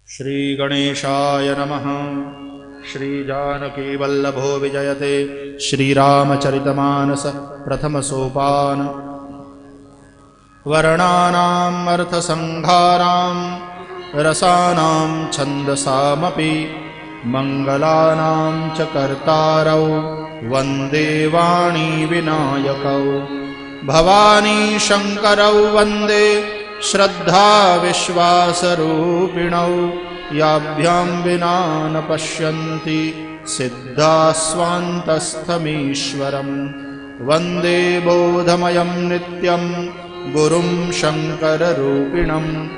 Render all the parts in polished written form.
श्री गणेशाय नमः। श्री जानकी वल्लभो विजयते। श्रीरामचरितमानस प्रथम सोपान। वर्णानाम् अर्थसंहाराम् रसानां छन्दसामपि मङ्गलानां च कर्तारौ वन्दे वाणी विनायकौ। भवानी शङ्करौ वन्दे श्रद्धा विश्वासरूपिणौ। याभ्यां विना न पश्यन्ति सिद्धास्वान्तस्थमीश्वरम्। वन्दे बोधमयं नित्यं गुरुं शङ्कररूपिणं।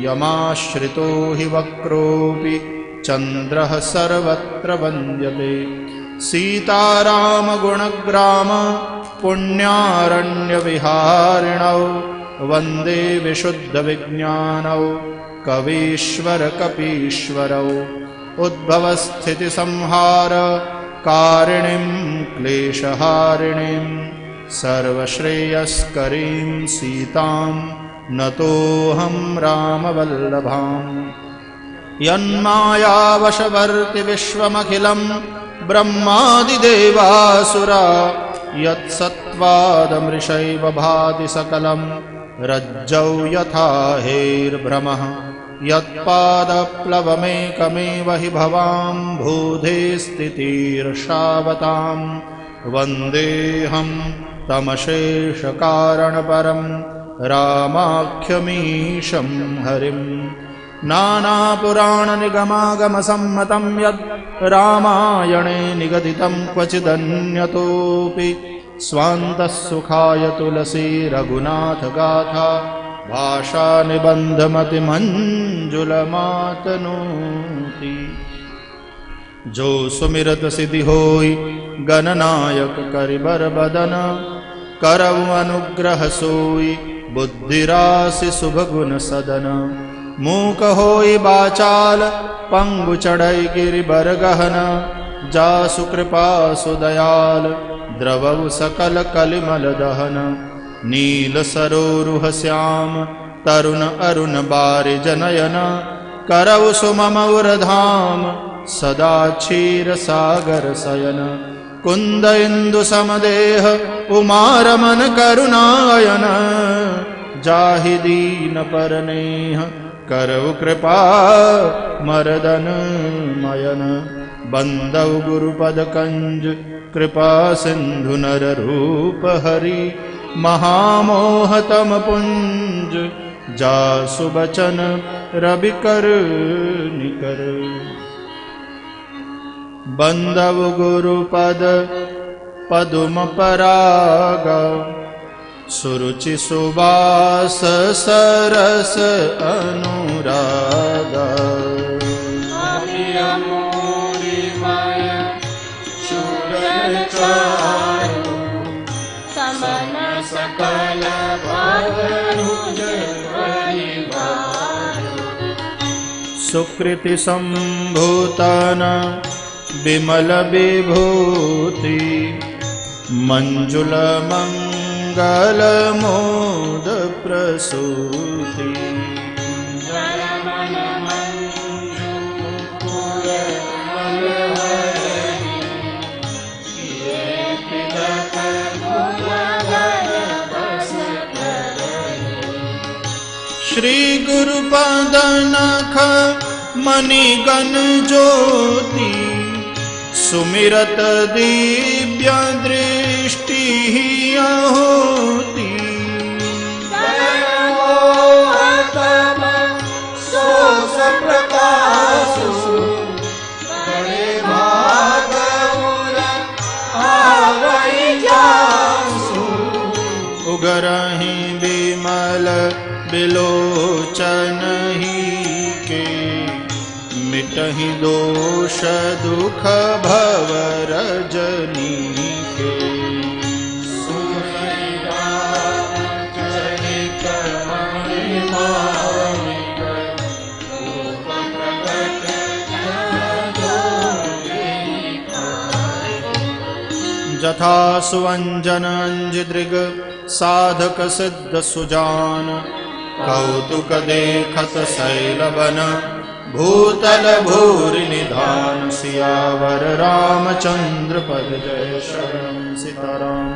यमाश्रितो हि वक्रोऽपि चन्द्रः सर्वत्र वन्द्यते। सीतारामगुणग्राम पुण्यारण्यविहारिणौ वन्दे विशुद्धविज्ञानौ कवीश्वर कपीश्वरौ। उद्भवस्थितिसंहार कारिणीं क्लेशहारिणीं सर्वश्रेयस्करीं सीतां नतोऽहं रामवल्लभाम्। यन्मायावशवर्ति विश्वमखिलं ब्रह्मादिदेवासुरा। यत्सत्त्वादमृषैव भाति सकलं रज्जौ यथा हेर्भ्रमः। यत्पादप्लवमेकमेव हि भवाम्भूधे स्थितिर्षावताम्। वन्देऽहं तमशेषकारणपरं रामाख्यमीशं हरिम्। नानापुराणनिगमागमसम्मतं यद् रामायणे निगदितं क्वचिदन्यतोऽपि। स्वान्तः सुखाय तुलसी रघुनाथगाथा भाषानिबन्धमतिमञ्जुलमातनोति। जो सुमिरत सिद्धि होई गणनायक करिबर बदन। करऊ अनुग्रह सोई बुद्धिरासि शुभगुण सदन। मूक होई बाचाल पंगु चढ़ई गिरिबर गहन। जासु कृपा सुदयाल द्रवऊ सकल कलिमल दहन। नील सरोरुह श्याम तरुण अरुण बारिजनयन। करऊ सुममौर धाम सदा क्षीर सागर शयन। कुंद इंदु समदेह उमारमन करुणायन। जाहि दीन परनेह करऊ कृपा मरदन मयन। बंदौ गुरुपद कंज कृपा सिंधु नर रूप हरि। महामोहतम पुंज जासु बचन रवि कर निकर। बंदव गुरुपद पदुम पराग। सुरुचि सुबास सरस अनुराग। सकल भवनुज सुकृति संभूतन विमल विभूति। मंजुल मंगल मोद प्रसूति। श्री गुरुपद नख मणिगण ज्योति। सुमिरत दिव्य दृष्टि होती। उगरहि विमल बिलोचन ही के। मिटहि दोष दुख भव रजनी के। चरित महिमा तथा सुवंजन अंजदृग साधक सिद्ध सुजान कौतुक देखत शैलवन भूतल भूरि निधान सियावर रामचंद्र पद जय शरण सीताराम।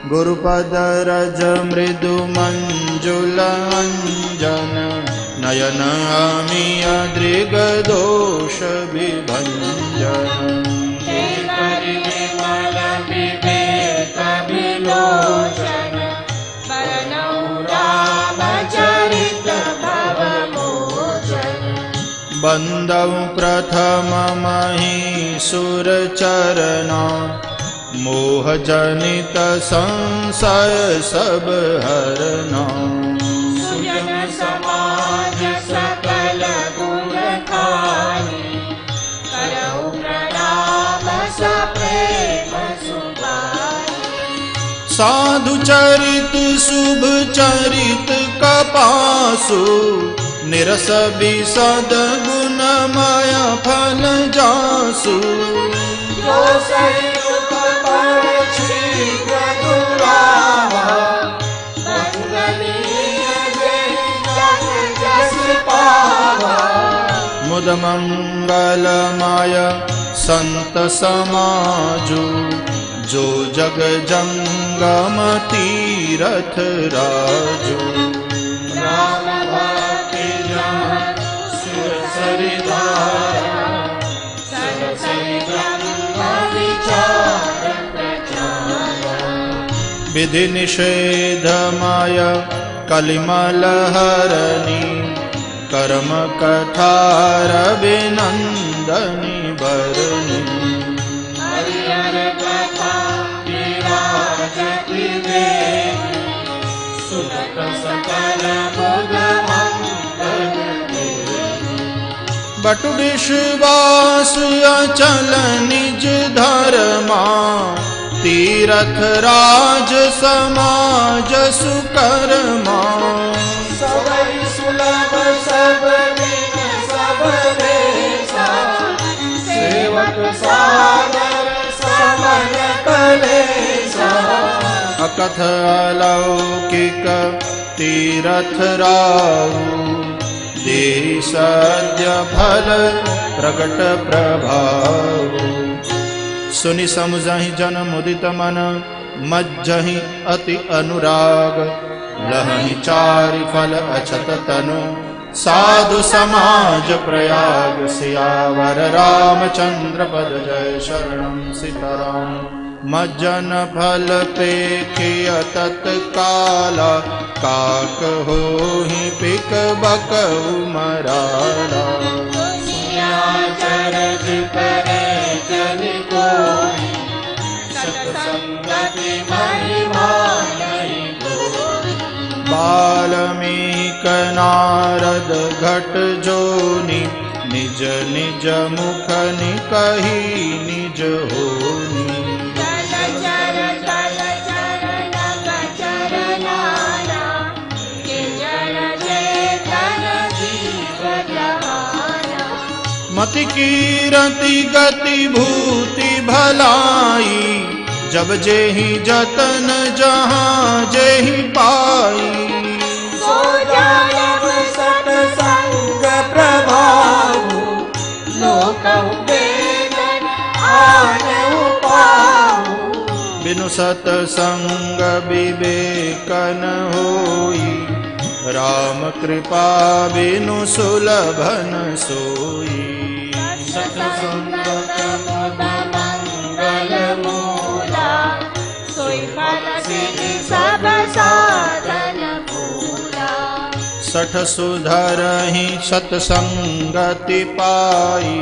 गुरुपद रज मृदु मंजुल अंजन नयन अमीय दृग दोष विभंजन बंदौ प्रथम महीसुर चरना मोह जनित संशय सब हरना। सुजन समाज सकल गुण खानी करौ प्रणाम सप्रेम सुभानी। साधु चरित शुभ चरित कपासु निरस विशद गुणमय फल जासु। जो संयुक्त पर शीघ्र दुरावा बंदनीय जग जस पावा। मुद मंगलमय संत समाजु जो जग जंगम तीरथ राजु। राम भक्ति जहाँ सुर सरिधारा सरसरि ब्रह्म विचार प्रचारा। विधि निषेधमय कलिमल हरणी कर्म कठार विनंदनी बरनी। हरिहर कथा विराजति देवी सुनत सकल बुध मंगल देवी। बटु विश्वास अचल निज धर्मा तीरथ राज समाज सुकर्मा। सबरि सुलभ सब दिन सब देशा सेवक सादर समन कलेशा। अकथ अलौकिक तीरथ राहु देहि सद्य फल प्रकट प्रभाव। सुनि समझहि जन मुदित मन मज्जहि अति अनुराग लहहि चारि फल अछत तनु साधु समाज प्रयाग। सियावर रामचंद्र पद जय शरणम सीताराम। मज्जन फल पेखिय तत्काला काक होहि पिक बकउ मराला। चरज करे जन कोई सत्संगति महिमा नहीं कोई। वाल्मीक नारद घट जोनि निज निज मुख निकहि निज होनि। मति कीरति गति भूति भलाई जब जेहि जतन जहाँ जेहि पाई। सो जानब सत्संग प्रभाव लोक वेदन आनहु पाहु। बिनु सत्संग विवेक न होई राम कृपा बिनु सुलभन सोई। सत्संगत मुद मंगल मूला सोई फल सिद्धि सब साधन पूरा। सठ सुधरहि सत्संगति पाई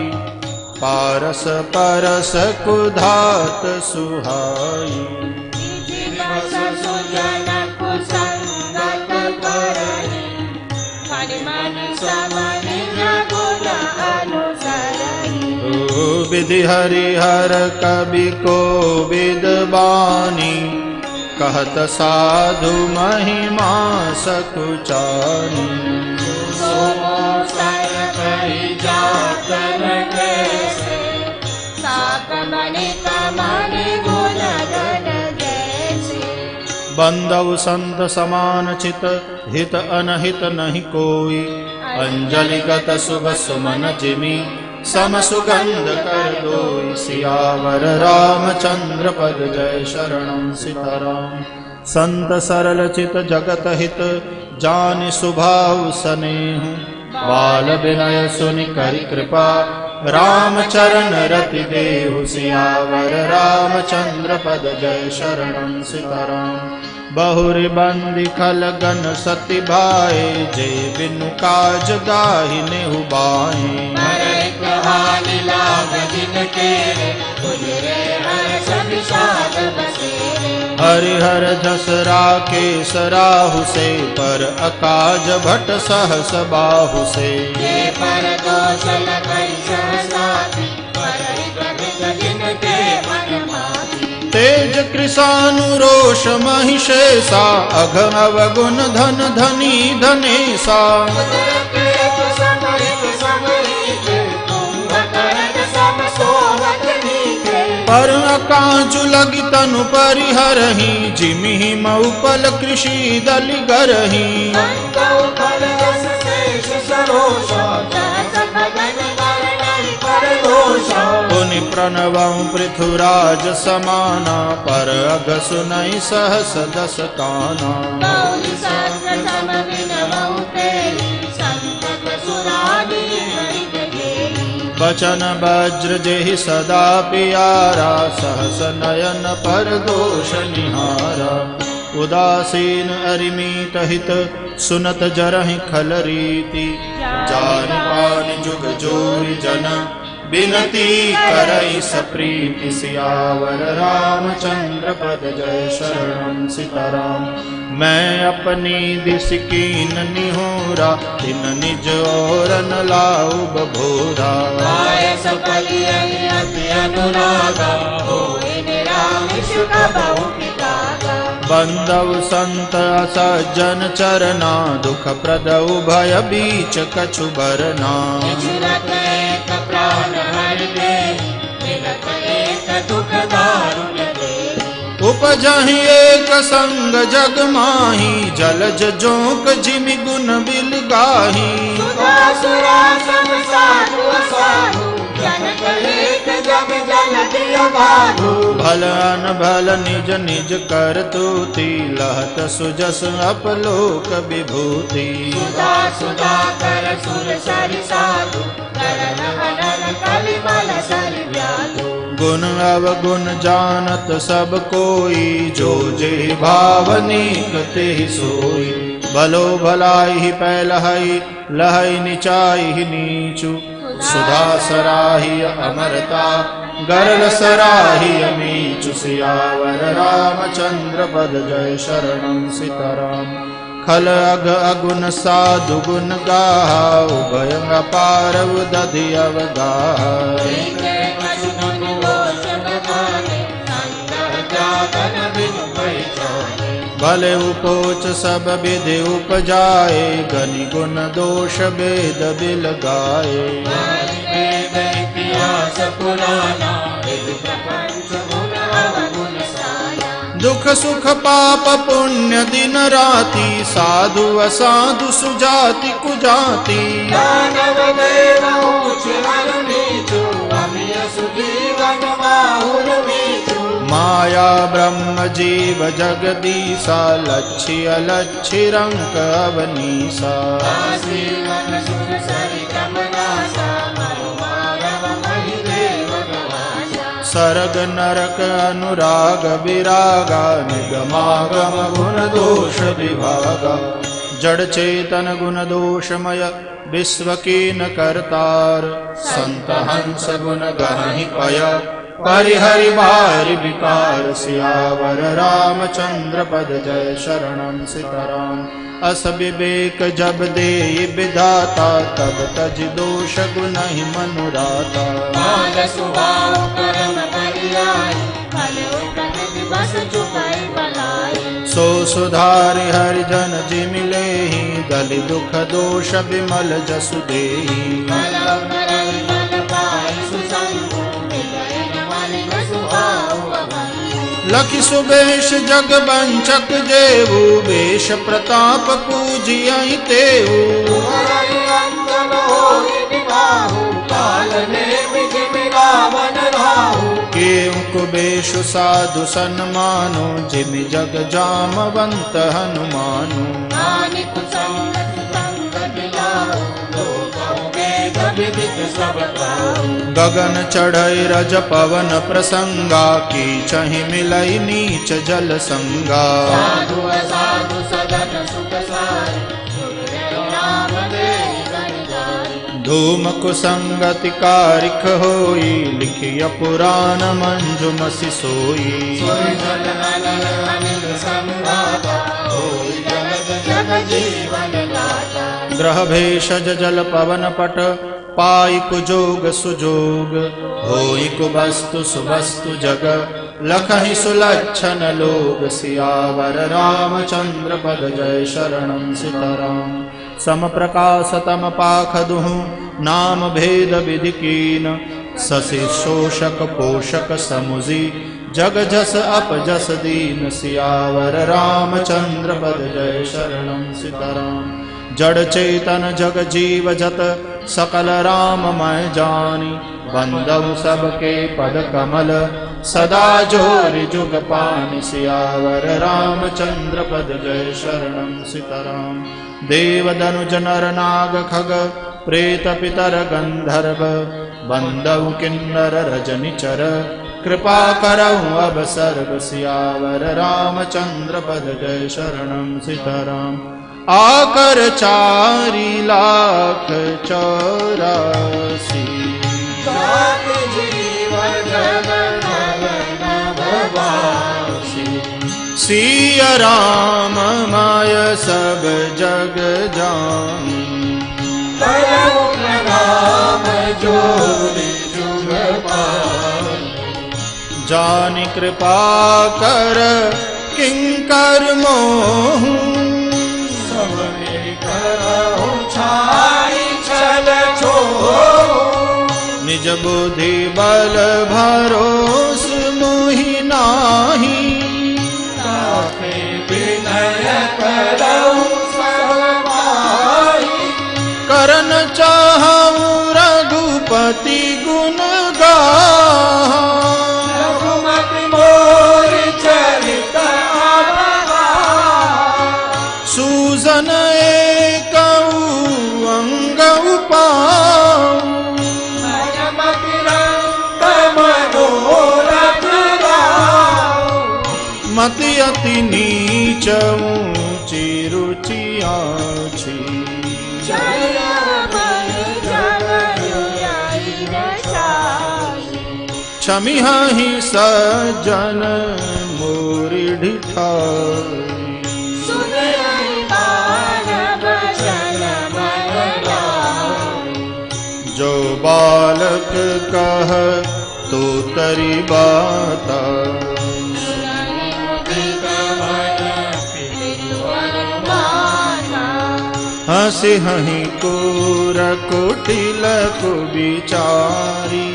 पारस परस कुधात सुहाई। सुजन कुसंगत करहि हरि मन समन गुण अनुसरहि। विधि हरिहर कवि को विद्वानी कहत साधु महिमा सकुचानी। जातन कैसे साक बनि कमनि गुण बंदव संत समान चित हित अनहित नहीं कोई अंजलिगत शुभ सुमन जिमि सम सुगंध कर दोई सियावर रामचंद्र पद जय शरणं सीताराम। संत सरल चित जगत हित जानि सुभाव सनेहु बाल विनय सुनि करि कृपा रामचरण रति देहु सियावर रामचंद्र पद जय शरणं सीताराम। बहुरि बंदी खलगन सति भाए जे बिनु काज दाहिने हुबाए हरिहर जसरा के सराहु से पर अकाज भट सहस बाहु से पर दोष तेज कृशानुरोष महिषेशा अघम अवगुण धन धनी धनेशा पर कांचु लगी तनु परिहरही जिमिहि मऊपल कृषि दलि गरही पुनि प्रणवं पृथुराज समाना पर अघ सुनई सहस दस काना बचन वज्र जेहि सदा प्यारा सहस नयन पर दोष निहारा उदासीन अरिमीत हित सुनत जरहि खल रीति जान पान जुग जोरि जन बिनती करई सप्रीति सियावर रामचंद्र पद जय शरणं सीताराम। मैं अपनी दिस कीन निहोरा दिन निज और न लाऊ बभोरा बंदव संत असज्जन चरना दुख प्रदउ भय बीच कछु बरना उपजहि एक संग जग माही जलज जोक जिमि गुण बिल गाही भल अनभल निज निज कर तूति लहत सुजस अपलोक विभूति गुण अवगुण जानत सब कोई जो जे भावनीक तेहि सोई भलो भलाई पै लहई नीचाई नीचु सुधा सराही अमरता गरल सराही मीचु सियावर रामचंद्र पद जय शरणं सीताराम। खल अघ अगुण साधु गुण गाहा उभय अपार दधि अवगाहा भले उपोच सब विधि उपजाए गनि गुण दोष वेद बिल गाए दुख सुख पाप पुण्य दिन राति साधु असाधु सुजाति कुजाति माया ब्रह्म जीव जगदीसा लच्छी अलच्छी रंक अवनीसा सरग नरक अनुराग विरागा निगमागम गुण दोष विभागा जड़ चेतन गुण दोषमय विश्व कीन करतार संत हंस गुण गहि पय परिहरि बारि विकार सियावर रामचंद्र पद जय शरणं सीताराम। अस विवेक जब दे विधाता तब तज दोष गुनहि मनुराता सो सुधारि हरिजन जिमिले दलि दुख दोष विमल जसु देहि लखि सुबेश जग बंचक जेऊ बेश प्रताप पूजियहि तेऊ केउ कुबेशु साधु सन्मानो जिमि जग जामवंत हनुमानु गगन चढ़ई रज पवन प्रसंगा की चहि मिलई नीच जल संगा धूम कुसंगति कारिख होई लिखिय पुराण मंजुमसि सोई ग्रह भेषज जल पवन पट पाई कुजोग सुजोग होई कुबस्तु सुबस्तु जग लखहि सुलक्षण लोग सियावर रामचंद्र पद जय शरणं सीताराम सम प्रकाश तम पाख दुहु नाम भेद विधि कीन ससि शोषक पोषक समुझी जग जस अप जस दीन सियावर रामचंद्र पद जय शरणं सीताराम जड़ चेतन जग जीव जत सकल राममय जानी बंदउ सबके पद कमल सदा जोरि जुग पानि सियावर रामचंद्र पद जय शरणं सीताराम देव दनुज नर नाग खग प्रेत पितर गंधर्व बंदउ किन्नर रजनिचर कृपा करऊ अब सर्व सियावर रामचंद्र पद जय शरणं सीताराम आकर 4,84,000 सिया राम माय सब जग जानी जानि कृपा कर किंकर मोहु निज बुद्धि बल भरोस मोहि नाही करन चाहूं रघुपति गुण सूजन एकऊ अंग पाऊं मति अति नीच ऊंची रुचि आछी क्षमिहि सज्जन मोरि ढिठाई जो बालक कह तो तरी बाता हंसी हहीं कोर कुटिल कुबिचारी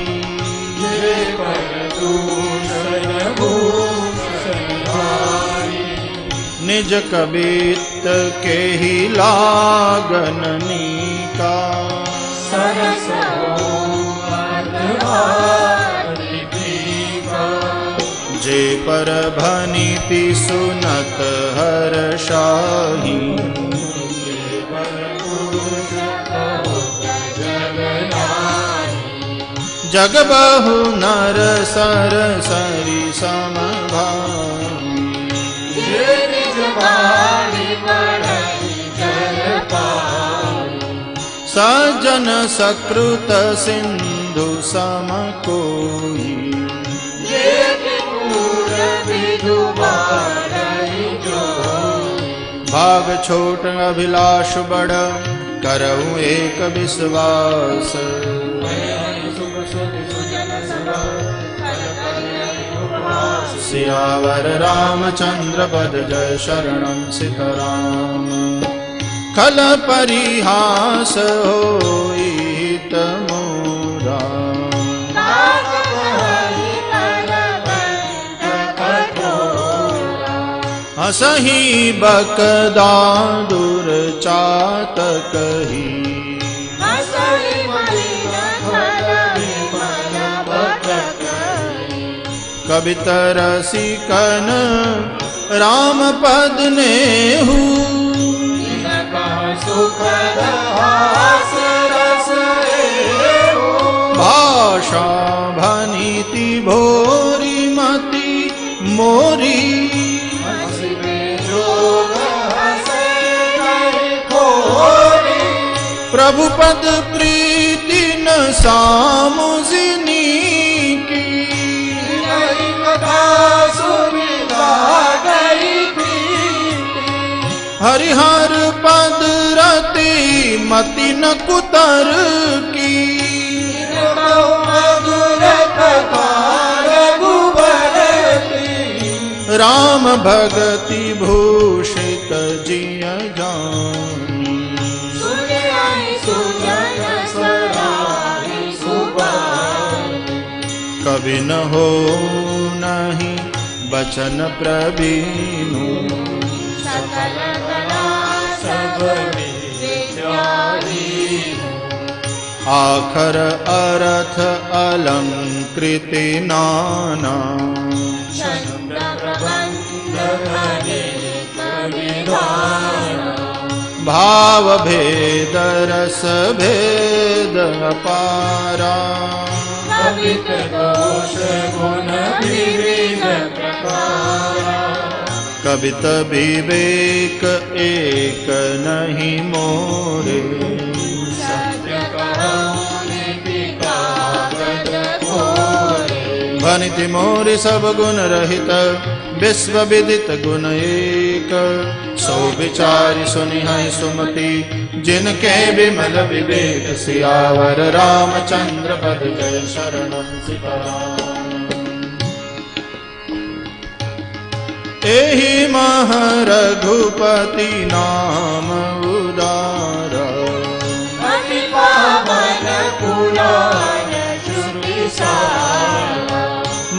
निज कबित के ही लागन नीका जे पर भनीति सुनत हर्षाहि जग बहु नर सर सरि समभावी सज्जन सकृत सिंधु सम कोई भाग छोट अभिलाष बड़ करऊं एक विश्वास सियावर रामचंद्र पद जय शरणं सीताराम खल परिहास होई तमोरा हसही बकदा दुर्चातकही हसहि मलिन खल विमल बककहि कवितर रसिकन राम पद नेहु सुखद हास रस एहु भाषा भनीति भोरी मति मोरी प्रभु पद प्रीति न सामुजिनी की हरिहर पद रति मति न कुतर की राम भगति भूषित जिय जानी कवि न हो नहीं बचन प्रवीणु सकल कला सब विद्याधीनु आखर अर्थ अलंकृति नाना छंद प्रबंध अनेक विधान भाव भेद रस भेद अपारा कवित दोष गुण विविध प्रकारा कवित विवेक एक नहीं मोरे सत्य कहूँ लिपि कागज कोरे भनिति मोरि सब गुण रहित विश्व विदित गुण एक सो विचारि सुनिहै सुमति जिनके विमल विवेक सियावर रामचंद्र पद जय शरणं सियाराम। एहि मह रघुपति नाम उदार अति पावन पुराण श्रुति सार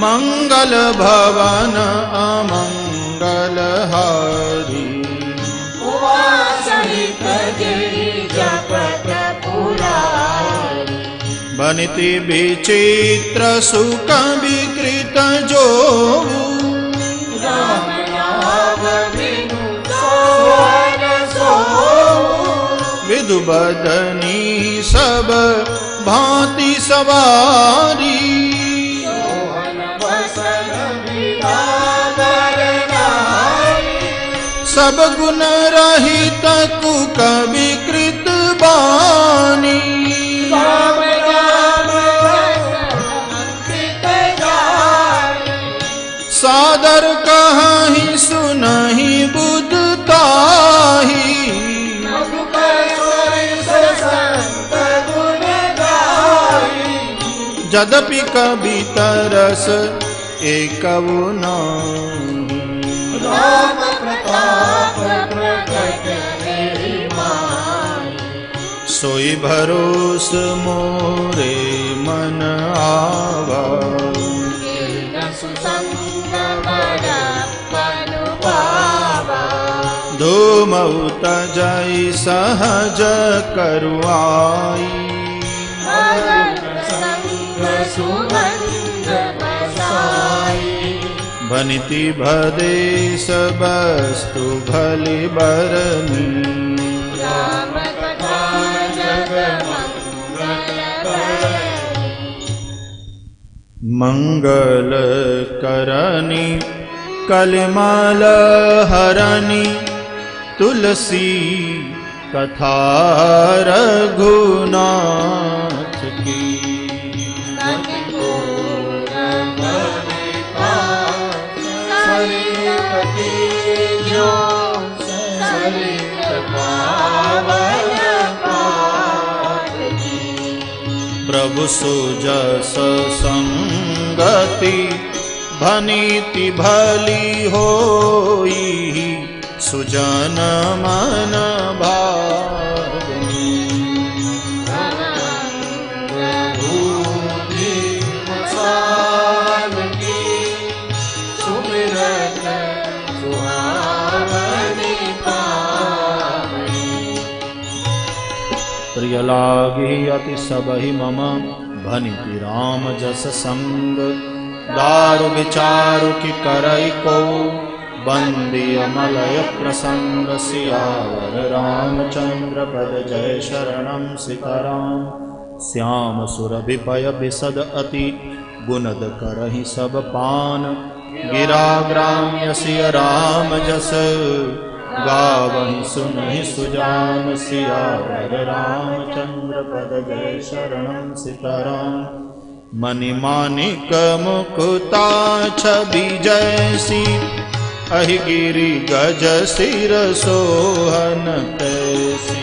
मंगल भवन अमंगल हारी सहित जपत पुरारी बनिति विचित्र सुख विकृत जो राम नाम बिनु सोहर सोहु विदु बदनी सब भांति सवारी सोहन बसन बिहार नारी सब गुण रहित कुक विकृत बानी राम नाम अंकित जानी सादर कहीं सुनहि बुध ताही संत गुण गाई यद्यपि कवि तरस एकवु नाही राम प्रताप प्रकट मेरी माई सोई भरोस मोरे मन आवा सुसंग बड़प्पन पावा धूमौत जय सहज करुआई भगत संग सुगंध बसाई बनिति भदेश वस्तु भलि बरनी राम कथा जग मंगल करनी मंगल करनी कलिमल हरनी तुलसी कथा रघुनाथ की प्रभु सुजस संगति भनीति भली होई सुजन मन भावनी सुमिरत सुहा प्रिय लागी अति सबहि मम भनिति राम जस संग। दारु विचारु की करई को बंदिय मलय प्रसंग। सियावर रामचंद्र पद जय शरणम सीताराम। श्याम सुरभि पय बिसद अति गुणद करहि सब पान। गिरा ग्राम्य सिय राम जस गावहि सुनहि सुजान। सियावर रामचंद्र पद जय शरणम सीताराम। मणिमाणिक मुकुता छवि जैसी अहि गिरि गज सिर सोहन तैसी।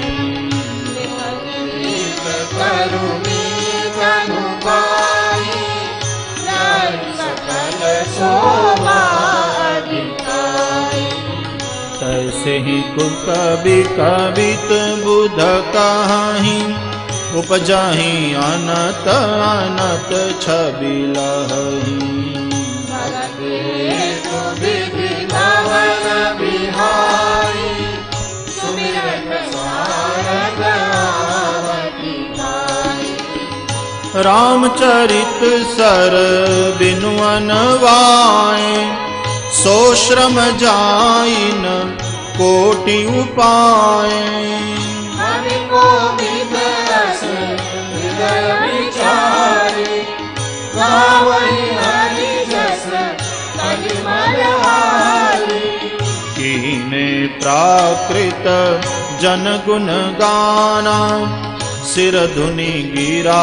तैसे ही कवि कवित बुध कहाही उपजाही अनत अनत छवि लहही। रामचरित सर बिनु अनवाए सो श्रम जाइन कोटि उपाय। कीने प्राकृत जन गुण गाना सिर धुनि गिरा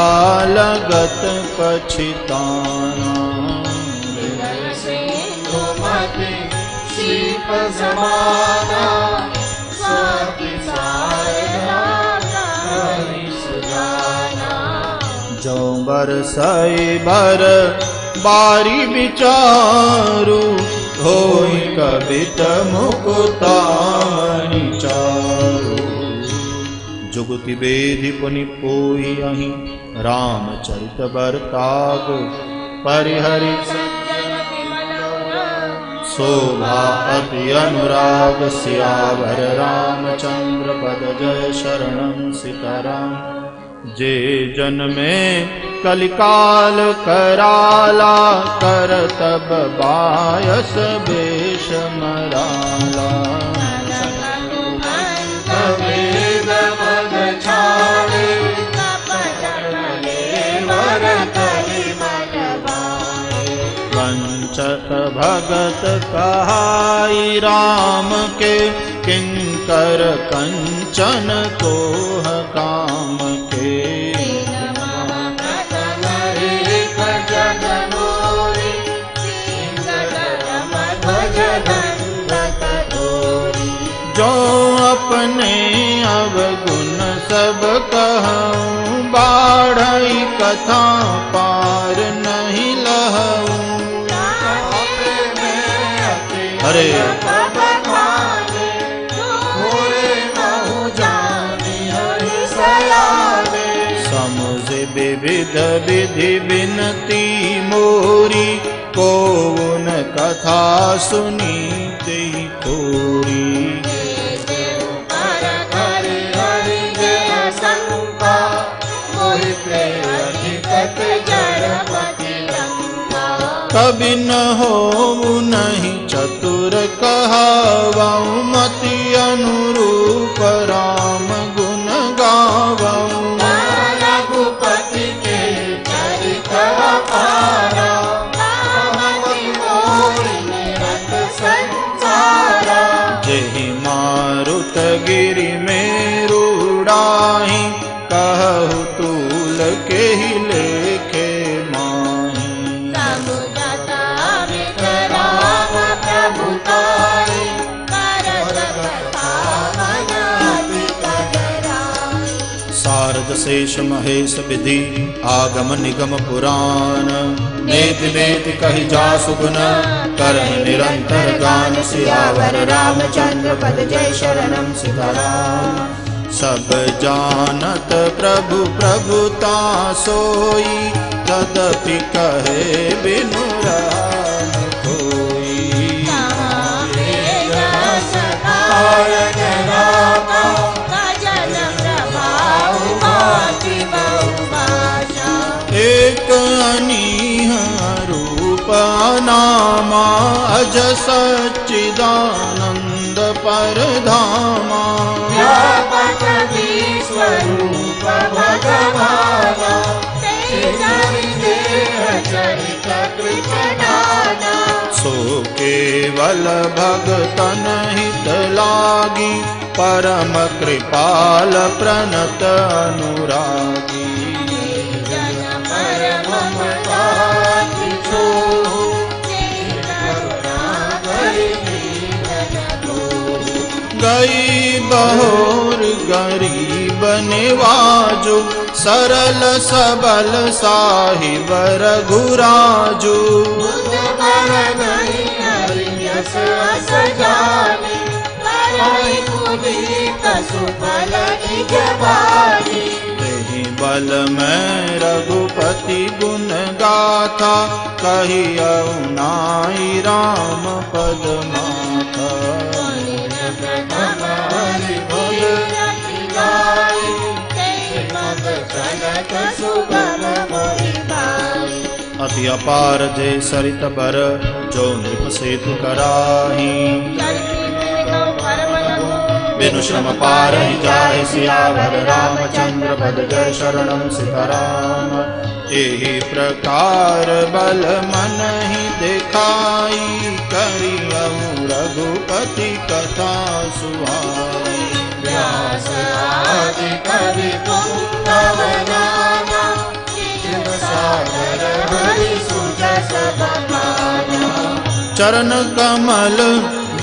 लगत पछिताना। जो बरसई बर बारी विचारु होई कवित मुकुता मणि चारु। जुगति वेदि पुनि पोई अहि रामचरित बरताग। परिहरि शोभा अति अनुराग। सियावर रामचंद्र पद जय शरणम सीताराम। जे जन में कलिकाल कराला करतब बायस बेश मराला। वंचत भगत कहाई राम के किंकर कंचन कोह काम के। जो अपने अवगुण सब कहूँ बाढ़ई कथा पार नहीं लहूँ। अरे समुझे विविध विधि बिनती मोरी। को उन कथा सुनी ते थोरी। कभी न हो नहीं चतुर कहावऊ मति अनुरूप राम गुण गावऊ। रघुपति के चरित अपारा संसारा। जेहि मारुत गिरि में रूढ़ाही कहु तूल के ही लेखे माही। शारद शेष महेश विधि आगम निगम पुराण। नेति नेति कहि जासु गुण करहि निरंतर गान। सियावर रामचंद्र पद जय शरणम सीताराम। सब जानत प्रभु प्रभुता सोई तदपि कहे बिनु राम कोई। जन प्रभाव मनीह रूप नामा अज सच्चिदानंद परधामा व्यापक विश्वरूप भगवाना तेजरि देह चरित कृतदाना सो केवल भगतन हित लागी परम कृपाल प्रणत अनुरागी गई बहोर गरीब निवाजो सरल सबल साहिब रघुराजो तेहि बल में रघुपति गुण गाथा कहियौ नाई राम पद माथा अति अपार जय सरित बर जो नृप सेतु कराही बिनु श्रम पार ही जाहि सियावर रामचंद्र पद जय शरणम सीताराम एहि प्रकार बल मन ही दिखाई करियौ रघुपति कथा सुहाई व्यास आदि कवि पुंगव नाना जिन सागर हरि सुजस बखाना चरण कमल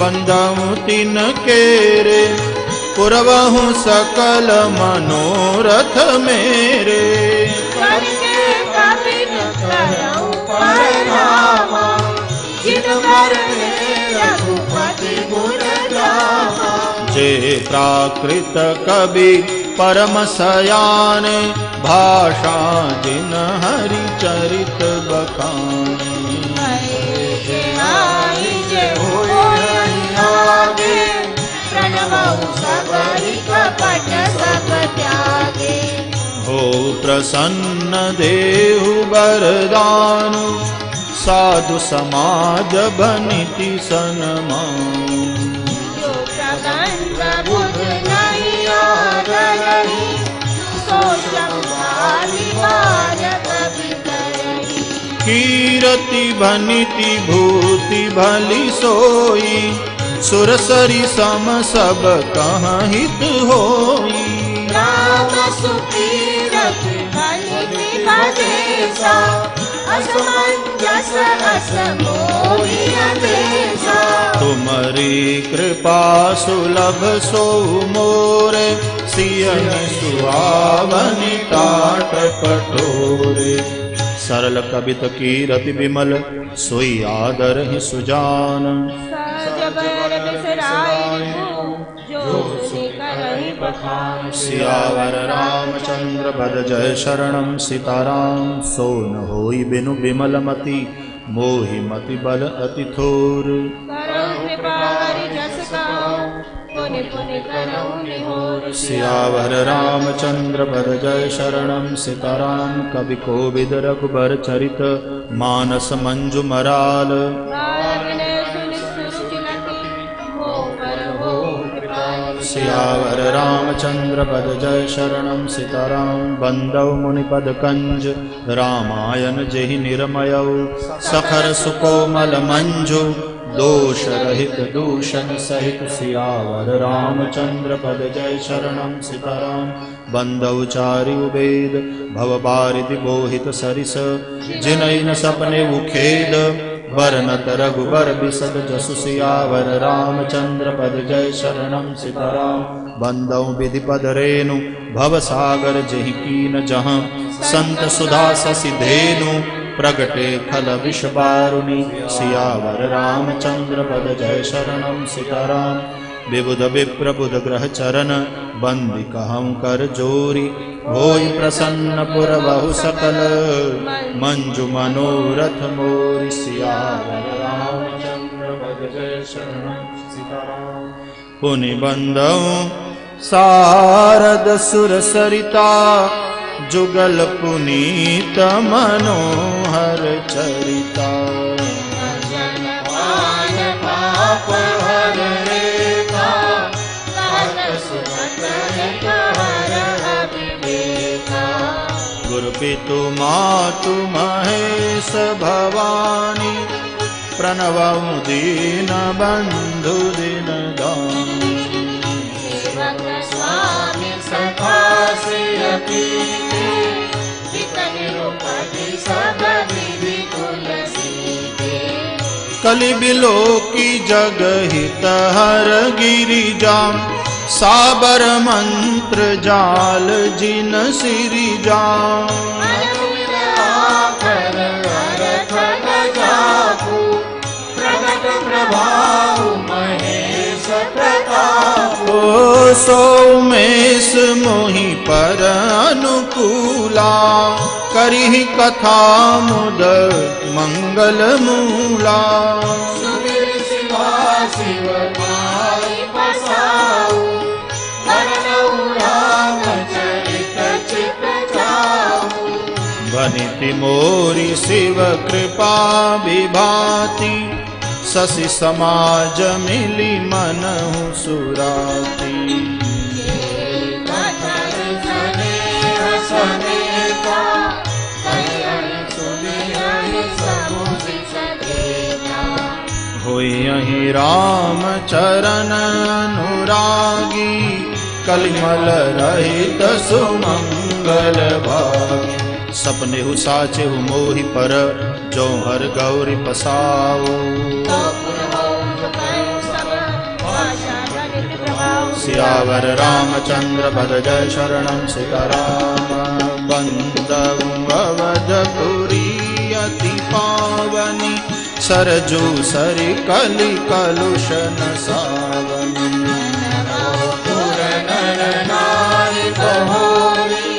बंदहु तिन केरे पुरवहु सकल मनोरथ मेरे करके कवि करऊ परनामा जिन पर रघुपति गुण गावा जे प्राकृत कवि परम सयान भाषा जिन हरि चरित बखाने हो प्रसन्न देहु बरदानु साधु समाज बनिति सन्मानु कीरति भनिति भूति भली सोई सुरसरी सम सब कहाँ हित होई राम सुकीरति भनिति भदेसा असमंजस असमोहि अदेसा तुम्हारी कृपा सुलभ सो मोरे सियन सुहावनि टाट पटोरे सरल कबित कीरति विमल सोई आदर ही सुजान सियावर रामचंद्र पद जय शरणम सीताराम सो न होई बिनु विमल मति मोहि मति बल अति थोर सियावर रामचंद्र पद जय शरणम सीताराम कवि कोविद रघुबर चरित मानस मंजु मराल सियावर रामचंद्र पद जय शरणम सीताराम बंदौ मुनिपद कंज रामायण जेहि निर्मयौ सखर सुकोमल मंजु दोष रहित दूषण सहित सियावर रामचंद्र पद जय शरणम सीताराम बंदौ चारि उबेद भव बारिधि बोहित सरिस जिनहि न सपने उखेद वरनत रघुबर बिसद जसु सियावर रामचंद्र पद जय शरणम सीताराम बंदौ विधि पद रेणु भव सागर जहि कीन जहाँ संत सुधा ससि धेनु प्रगटे खल विष बारुनि सियावर रामचंद्र पद जय शरणम सीताराम विबुध विप्रबुध ग्रह चरण बंदी कहम कर जोरी होई प्रसन्न पुर बहु सकल मंजु मनोरथ मोरि सियावर रामचंद्र पद जय शरणम सीताराम पुनि बंदौ सारद सुर सरिता जुगल पुनीत मनोहर चरिता भजन पान पाप हर रेखा कात सुनत एक हर अविवेका गुरु पितु मातु महेश भवानी प्रणवं दीन बंधु दिन दानी सेवक स्वामी सखा श्रिय पीते हित निरुपति सब विधि तुलसी के कलि बिलो की जग हित हर गिरिजा साबर मंत्र जाल जिन सिरिजा प्रगट प्रभाव महेश प्रताप ओ सौमेश मोहि पर अनुकूला करिहि कथा मुद मंगल मूला सुमिर शिवा शिव माई बसाऊ वरनऊ रामचरित चित जाऊ बनिति मोरी शिव कृपा विभाति शशि समाज मिली मनहु सुराती कथन स्नेह समेता कल्याण सुनिहि समुझि सदेता होई यही राम चरण अनुरागी कलिमल रहित सुमंगल भागी सपने हु साचे हु मोहि पर जो हर गौरी पसाओ तो पुरहों करो सब भाषा गणित प्रभाव सियावर रामचंद्र पद जय शरणं सीताराम बंदऊ अवधपुरी अति पावनी सरजू सरि कलि कलुष न सावनी पुर नर नारी बहोरी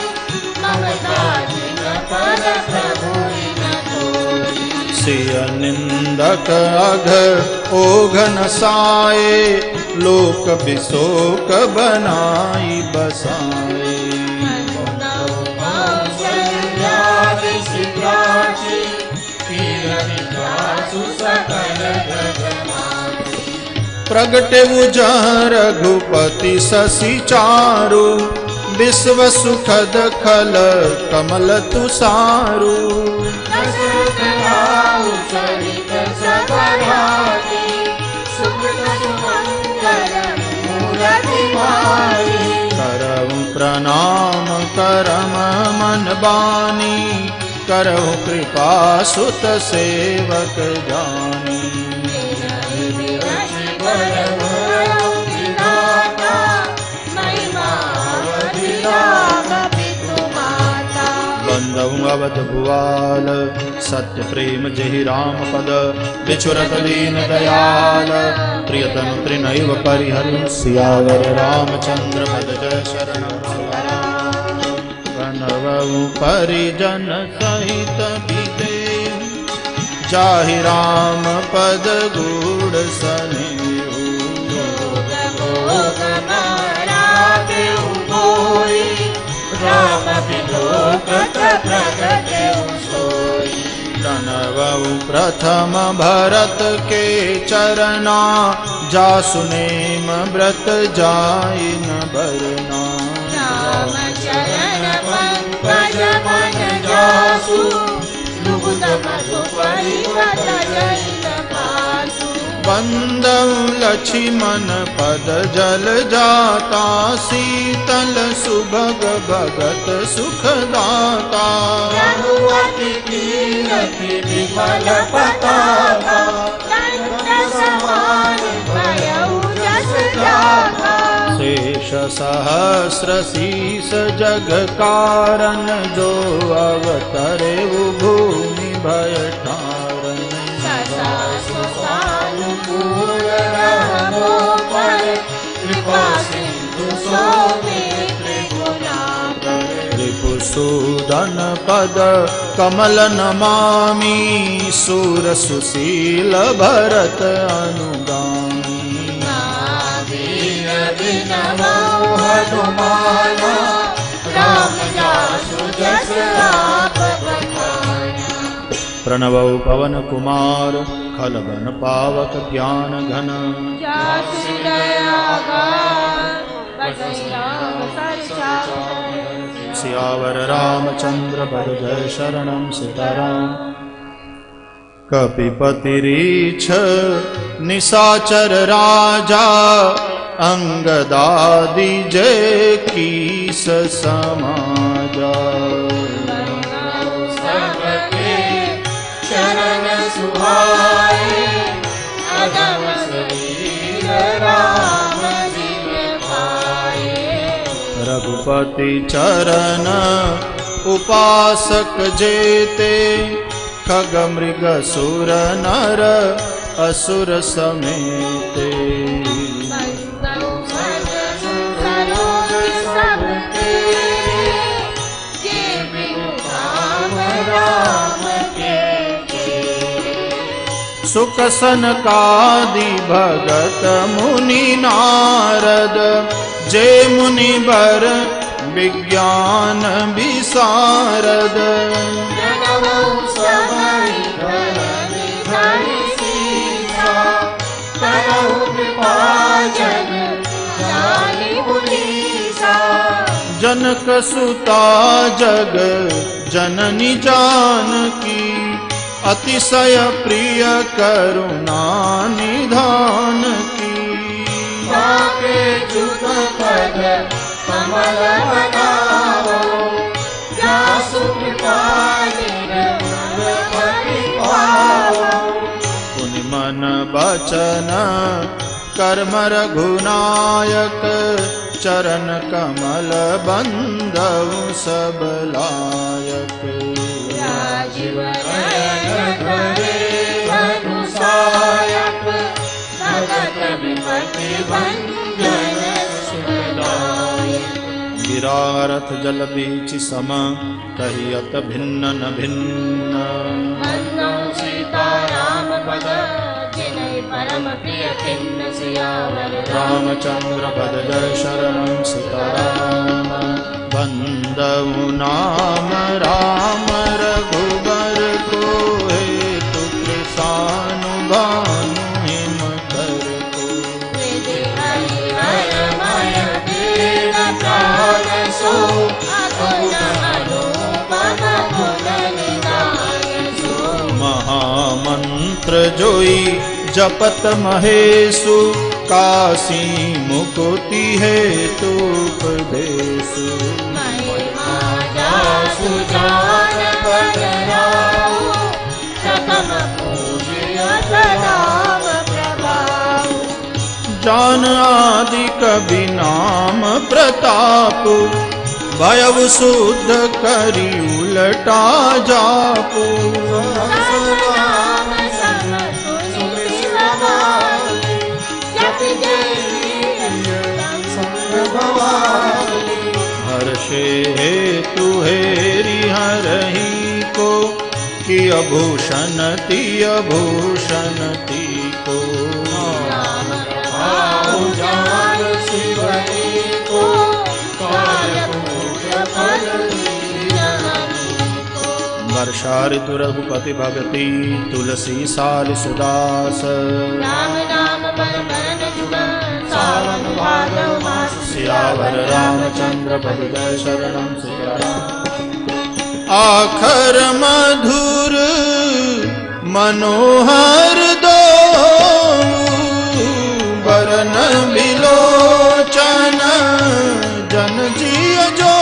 ममता जिन पर प्रभु न तोरी सिय निंदक अघ ओघ न साए लोक बिशोक बनाई बसाए प्रगटे उजह रघुपति शशि चारु विश्व सुखद खल कमल तुषारु करहु प्रणाम करम मन बानी करहु कृपा सुत सेवक जानी बंदऊ अवध भुआल सत्य प्रेम जहि राम पद बिछुरत दीन दयाल प्रियतम त्रिनैव परिहरि सियावर रामचंद्र पद जय शरणं प्रणवऊ परिजन सहित विदे जाहि राम पद गूढ़ सनेहु राम विलोकत प्रगटेउ सोई प्रणवऊ प्रथम भरत के चरना जासु नेम व्रत जाई न बरना राम चरण पंकज मन जासु लुगुत मधुपरि व्रत जैन पासु बंदऊ लक्ष्मण पद जल जाता शीतल सुभग भगत सुखदाता रघुपति कीरति विमल पताका दंत समान भयउ जस जाता शेष सहस्र शीस जग कारण जो अवतरे भूमि भय तारण रिपुसूदन पद कमल नमामि सूर सुशील भरत अनुगामी हनुमान राम जासु जस आप बखाना। प्रणव पवन कुमार खलबन पावक ज्ञान घन जासु दया गान बसई राम सर चाकर। सियावर रामचंद्र पद जय शरणम सीताराम। कपिपतिरीछ निशाचर राजा अंगदादि जय कीस समाजा। सबके चरण सुहाए अदम शरीर राम जिन पाए। रघुपति चरण उपासक जेते खग मृग सुर नर असुर समेते। सुख सनकादि भगत मुनि नारद जे मुनि बर विज्ञान विशारद। जनक सुता जग जननी जानकी अतिशय प्रिय करुणा निधान की। ताके चुप पद कमल बनाओ जासु कृपा निर्मल पाओ। पुनि मन बचन कर्म रघुनायक चरण कमल बंदव सब लायक। राजीव नयन धरे अनुसायक सतत विपति भंजन सुखदायक। गिरारथ जल बीच सम कहियत भिन्न न भिन्न। वंदो सीताराम पद जिनहि परम प्रिय खिन्न। सियावर रामचंद्र पद जय शरणम सीताराम। बंदउ नाम राम रघुबर को हेतु कृसानु भानु हिम कर को। विधि हरिहर मय देव प्राण सो अगुण अनुपम गुण निधान सो। महामंत्र जोई जपत महेशु काशी मुकुति हेतु उपदेशु। महिमा जासु जान पर राहु प्रथम पूज्य नाम प्रभाऊ। जान आदि कवि नाम प्रताप भयउ शुद्ध करी उलटा जापू। हर्षे हेतु हेरि हरहि को कि अभूषण ती को। वर्षा ऋतु रघुपति भगति तुलसी साल सुदास। राम नाम बरबरन जुग सावन भादव मास। सियावर रामचंद्र पद जय शरणम सीताराम। आखर मधुर मनोहर दो बरन बिलोचन जन जिय जो।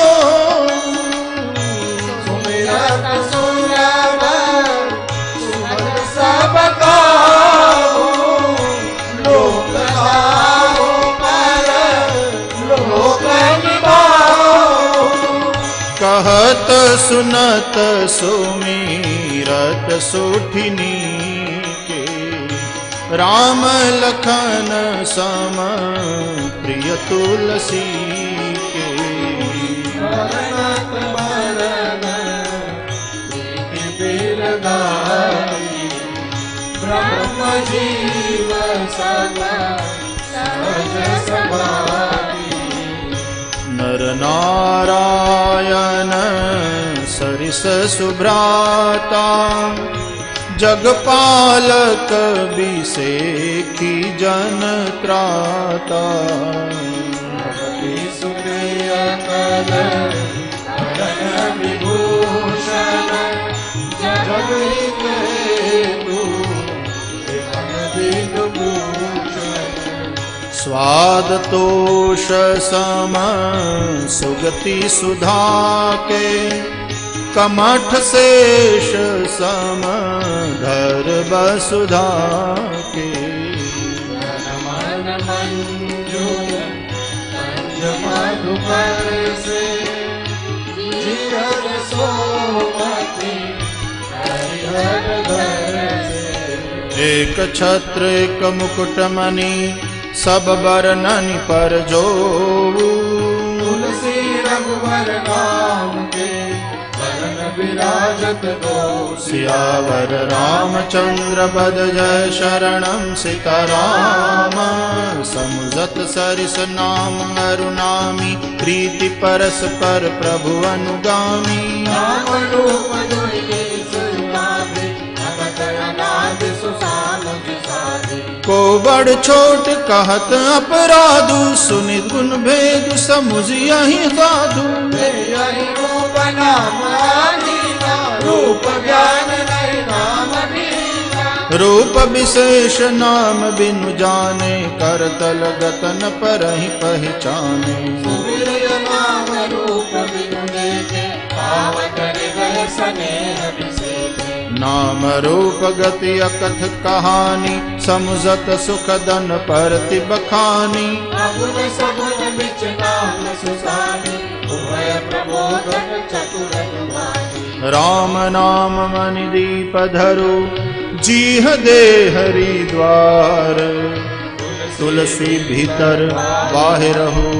सुमिरत सुरवर सुमन सब गाओ लोक लाओ पर लोक निभाओ। कहत सुनत सुमिरत सुठिनी के राम लखन सम प्रिय तुलसी के। ब्रह्म जीव सब सहज सभाति। नर नारायण सरिस सुभ्राता जगपालक बिसेखी जन त्राता सुप्रिय कल करण विभूषण जगहित हेतु स्वाद तोष सम सुगति सुधा के कमठ शेष सम धर वसुधा के मन मंजू मधुकर से जिगर सोमति हरिहर धर से एक छत्र एक मुकुट मणि सब बरननि पर जो तुलसी रघुवर नाम के वरण विराजत दो सियावर रामचंद्र पद जय शरणं सीताराम समुझत सरिस नाम अरुनामी प्रीति परस पर प्रभु अनुगामी नाम रूप दुर्गे सुनावे भगत अनाथ सुसाम जिसावे को बड़ छोट कहत अपराधु सुनि गुण भेद समुझ यही साधु यही रूप नाम आदीना रूप ज्ञान नहीं नाम बीना रूप विशेष नाम बिनु जाने करतल गतन परहि पहचाने सुमिरय नाम रूप बिनु देखे पावत हृदय स्नेह विसेखे नाम रूप गति अकथ कहानी समुझत सुख दन परति बखानी अगुण सगुण बिच नाम सुसानी उभय प्रबोधन चतुर दुभानी राम नाम मनि दीप धरु जीह दे हरि द्वार तुलसी भीतर बाहिरहु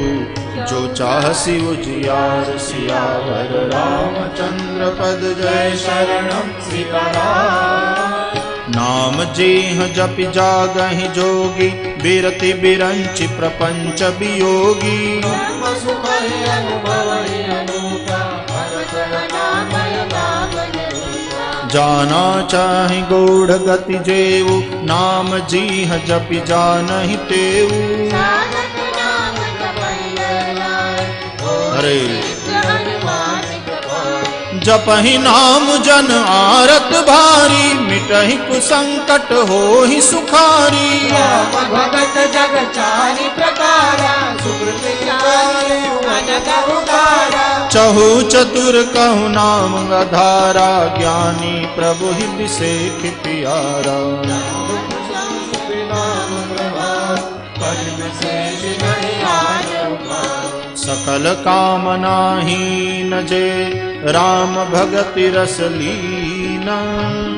जो चाहसी उजियार सियावर रामचंद्र पद जय शरणं सीताराम नाम जेह जपि जागहि जोगी बिरति बिरंचि प्रपंच वियोगी धर्म सुख ही अनुभव ही अनूठा भगत नामय नामय रूपा जाना चाहि गूढ़ गति जेऊ नाम जीह जपि जानहि तेऊ साधक नाम जपहि लाए हरे हनुमान कृपाए जपहि नाम जन आरत भारी मिटहि कुसंकट होहि सुखारी राम भगत जग चारि प्रकारा सुकृति अनग उदारा चहु चतुर कहु नाम अधारा ज्ञानी प्रभु ही विषेख प्यारा नाम प्रभाव पद विशेष नहीं आज सकल कामना हीन जे राम भगति रस लीना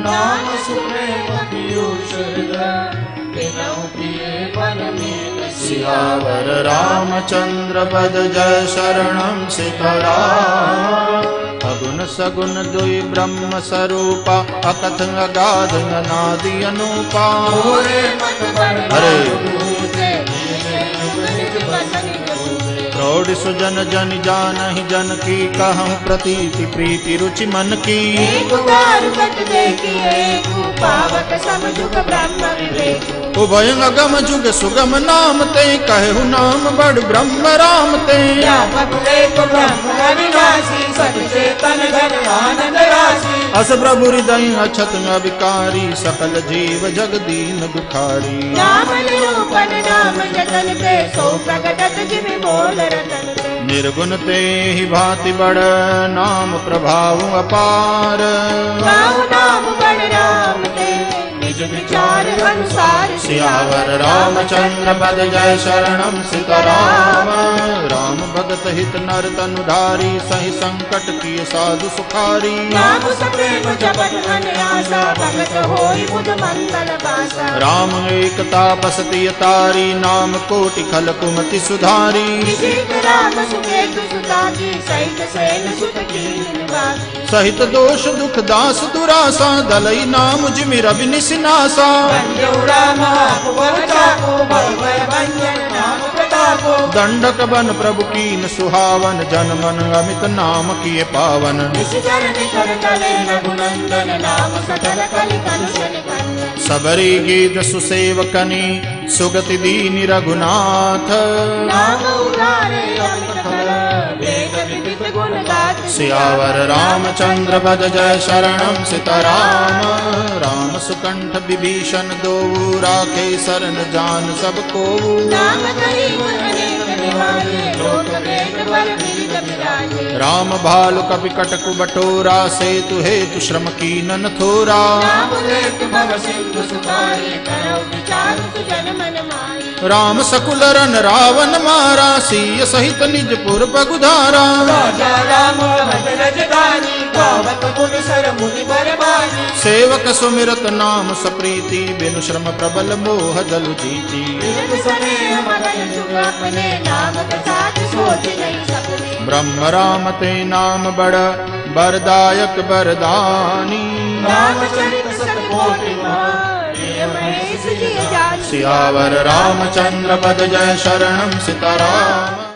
नाम सुप्रेम पीयूष हृदय बिनु पिए बन में सियावर रामचंद्र पद जय शरणं सीताराम अगुण सगुण दुई ब्रह्म स्वरूपा अकथ अगाध अनादि अनूपा मोरे मन बड़ हरे। दूजे निज बसन जपूजे प्रौढ़ सुजन जन जानहि जन की कहूँ प्रतीति प्रीति रुचि मन की एक बार कट देखी एक पावक सब जुग ब्रह्म विवेक उभय अगम जुग सुगम नाम ते कहु नाम बड़ ब्रह्म राम ते व्यापक एक ब्रह्म अविनाशी सब चेतन घन आनंद राशि अस प्रभु हृदय अछत अविकारी सकल जीव जगदीन दुखारी नाम निरूपण नाम जतन पे सो प्रगटत जिम बोल रतन पे निर्गुण ते ही भांति बड़ नाम प्रभाव अपार गाँव नाम बड़ राम ते निज विचार अनुसार सियावर रामचंद्र पद जय शरणं सीताराम राम भगत हित नर तनुधारी सही संकट किए साधु सुखारी नाम सप्रेम जपत मन आशा भगत होई बुध मंगल पासा राम एक तापसति तारी नाम कोटि खल कुमति सुधारी सीत राम सुकेतु सुता की सहित सेन सुत की निवासी सहित दोष दुख दास दुरासा दलई नाम जिमिर अभिनिसिनासा पंजोड़ा महाकुबर चाको भव भय भंजन नाम प्रताप प्रतापो दंडक बन प्रभु कीन सुहावन, जन मन अमित नाम किए पावन। निशिचरण कर तले रघुनंदन, नाम सकल कलि कलुष निकंदन। सबरी गीत सुसेवकनी, सुगति दीनि रघुनाथ। नाम उधारे अमित फल, वेद विदित गुण गात। सियावर रामचंद्र पद जय शरणम सीताराम। राम सुकंठ विभीषण दोऊ, राखे शरण जान सब कोऊ। नाम कहि गुण अनेक निहारे, लोक वेद बर विदित विराजे। राम भालु कपि कटकु बटोरा, सेतु हेतु श्रम कीनन थोरा। नाम लेत भव सिंधु सुखाए, करो विचार सुजन मन माहे। राम सकुल रन रावण मारा, सीय सहित निज पुर पगुधारा। राजा राम भज रजधानी, गावत गुण सर मुनि बरबानी। सेवक सुमिरत नाम सप्रीति, बिनु श्रम प्रबल मोह जलु जीति। बिरत सनेह मगन जुग अपने, नाम प्रसाद सोच नहीं सपने। ब्रह्म राम ते नाम बड़, बरदायक बरदानी। रामचरित सत कोटि महा, प्रिय महेश जिय जानी। सियावर रामचंद्र पद जय शरणम सीताराम।